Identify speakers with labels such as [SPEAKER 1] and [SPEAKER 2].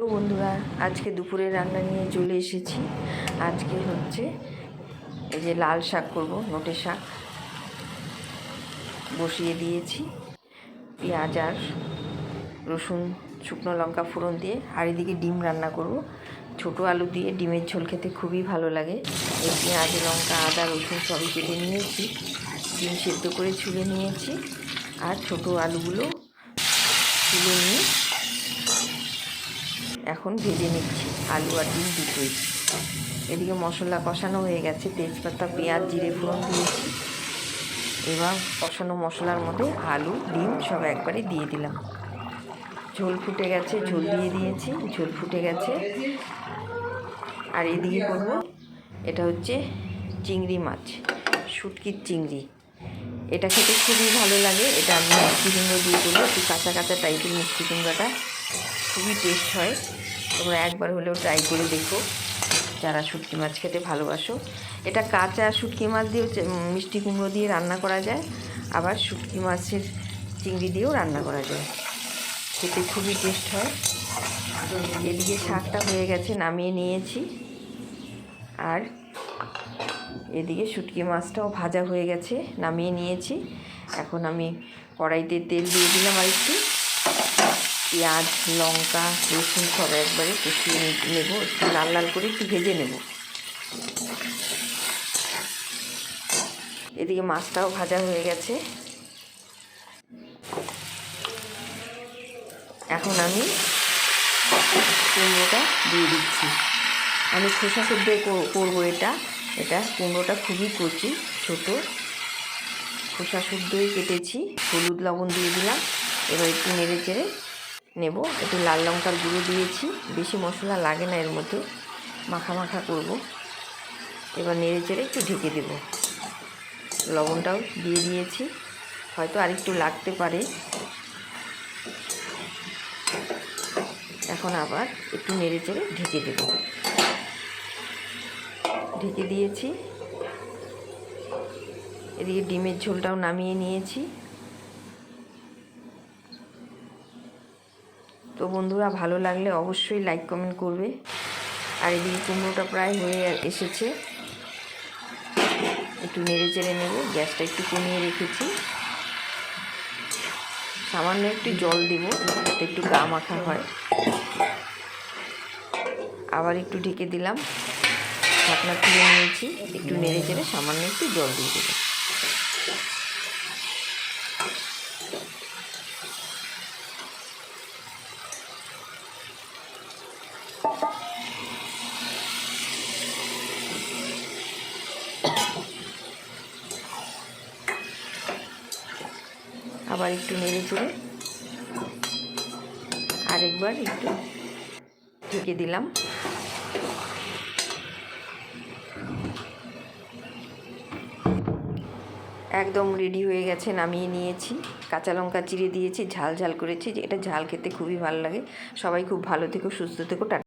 [SPEAKER 1] তো বন্ধুরা, আজকে দুপুরে রান্না নিয়ে চলে এসেছি। আজকে হচ্ছে এই যে লাল শাক করব, নোটে শাক বসিয়ে দিয়েছি। পেঁয়াজ আর রসুন শুকনো লঙ্কা ফোড়ন দিয়ে, আর এদিকে ডিম রান্না করব। ছোটো আলু দিয়ে ডিমের ঝোল খেতে খুবই ভালো লাগে। এই পেঁয়াজ লঙ্কা আদা রসুন সবই কেটে নিয়েছি, ডিম সেদ্ধ করে ছুলে নিয়েছি, আর ছোটো আলুগুলো তুলে নিয়ে এখন ভেজে নিচ্ছি আলু আর ডিম দুটোই। এদিকে মশলা কষানো হয়ে গেছে, তেজপাতা পেঁয়াজ জিরে ফোড়ন দিয়েছি। এবার কষানো মশলার মধ্যে আলু ডিম সব একবারে দিয়ে দিলাম। ঝোল ফুটে গেছে, ঝোল দিয়ে দিয়েছি, ঝোল ফুটে গেছে। আর এদিকে করব, এটা হচ্ছে চিংড়ি মাছ, শুটকির চিংড়ি। এটা খেতে খুবই ভালো লাগে। এটা আমি মিষ্টি কুমড়ো দিয়ে করবো, একটু কাঁচা কাঁচা টাইপের মিষ্টি কুমড়োটা খুবই টেস্ট হয়। তোমরা একবার হলেও ট্রাই করে দেখো যারা শুটকি মাছ খেতে ভালোবাসো। এটা কাঁচা শুটকি মাছ দিয়েও মিষ্টি কুমড়ো দিয়ে রান্না করা যায়, আবার শুটকি মাছের চিংড়ি দিয়েও রান্না করা যায়, খেতে খুবই টেস্ট হয়। এদিকে শাকটা হয়ে গেছে, নামিয়ে নিয়েছি। আর এদিকে শুটকি মাছটাও ভাজা হয়ে গেছে, নামিয়ে নিয়েছি। এখন আমি কড়াইতে তেল দিয়ে দিলাম, আর একটু পেঁয়াজ লঙ্কা রসুন সব একবারে কষিয়ে নেব, একটু লাল লাল করে একটু ভেজে নেব। এদিকে মাছটাও ভাজা হয়ে গেছে। এখন আমি কুমড়োটা দিয়ে দিচ্ছি। আমি খোসা শুদ্ধ করবো এটা কুমড়োটা খুবই কচি, ছোটো, খোসা শুদ্ধই কেটেছি। হলুদ লবণ দিয়ে দিলাম। এবার একটু নেড়ে চেড়ে নেব। একটু লাল লঙ্কার গুঁড়ো দিয়েছি, বেশি মশলা লাগে না এর মধ্যে, মাখা মাখা করব। এবার নেড়ে চেড়ে একটু ঢেকে দেব। লবণটাও দিয়ে দিয়েছি, হয়তো আরেকটু লাগতে পারে। এখন আবার একটু নেড়ে চেড়ে ঢেকে দেব। ঢেকে দিয়েছি। এদিকে ডিমের ঝোলটাও নামিয়ে নিয়েছি। তো বন্ধুরা, ভালো লাগলে অবশ্যই লাইক কমেন্ট করবে। আর এদিকে কুমড়োটা প্রায় হয়ে এসেছে, একটু নেড়ে চেড়ে নেব। গ্যাসটা একটু কমিয়ে রেখেছি, সামান্য একটু জল দেব যাতে একটু গা মাখা হয়। আবার একটু ঢেকে দিলাম, ঢাকনা তুলে নিয়েছি, একটু নেড়ে চেড়ে সামান্য একটু জল দিয়ে দেবো। আবার একটু নেড়ে চেড়ে আরেকবার একটু ঢেকে দিলাম। একদম রেডি হয়ে গেছে, নামিয়ে নিয়েছি। কাঁচা লঙ্কা চিড়ে দিয়েছি, ঝাল ঝাল করেছি, যে এটা ঝাল খেতে খুবই ভালো লাগে। সবাই খুব ভালো থেকো, সুস্থ থেকো।